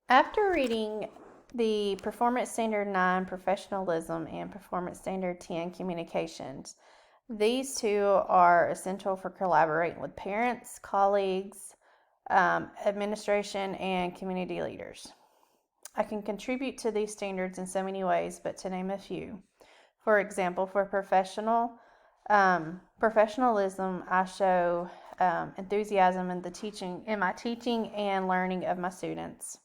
After reading the Performance Standard 9 Professionalism and Performance Standard 10 Communications, these two are essential for collaborating with parents, colleagues, administration, and community leaders. I can contribute to these standards in so many ways, but to name a few. For example, for professionalism, I show enthusiasm in my teaching and learning of my students.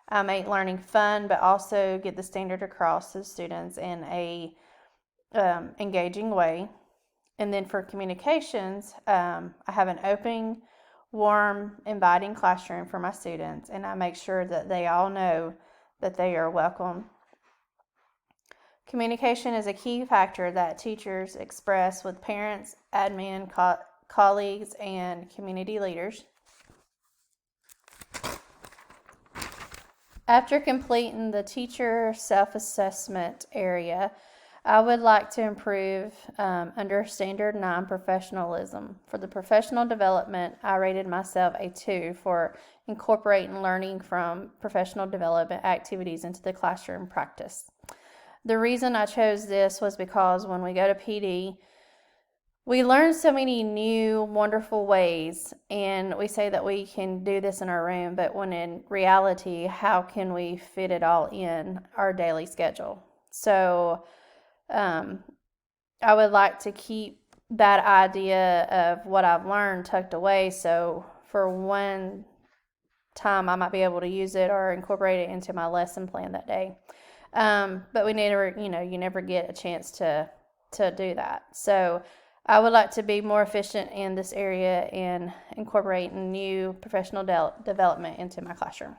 I make learning fun, but also get the standard across to students in a engaging way. And then for communications, I have an open, warm, inviting classroom for my students, and I make sure that they all know that they are welcome. Communication is a key factor that teachers express with parents, admin, colleagues, and community leaders. After completing the teacher self-assessment area, I would like to improve under Standard 9 Professionalism. For the professional development, I rated myself a 2 for incorporating learning from professional development activities into the classroom practice. The reason I chose this was because when we go to PD, we learn so many new, wonderful ways, and we say that we can do this in our room, but when in reality, how can we fit it all in our daily schedule? So I would like to keep that idea of what I've learned tucked away, so for one time I might be able to use it or incorporate it into my lesson plan that day. But we never, you never get a chance to do that. So I would like to be more efficient in this area and incorporate new professional development into my classroom.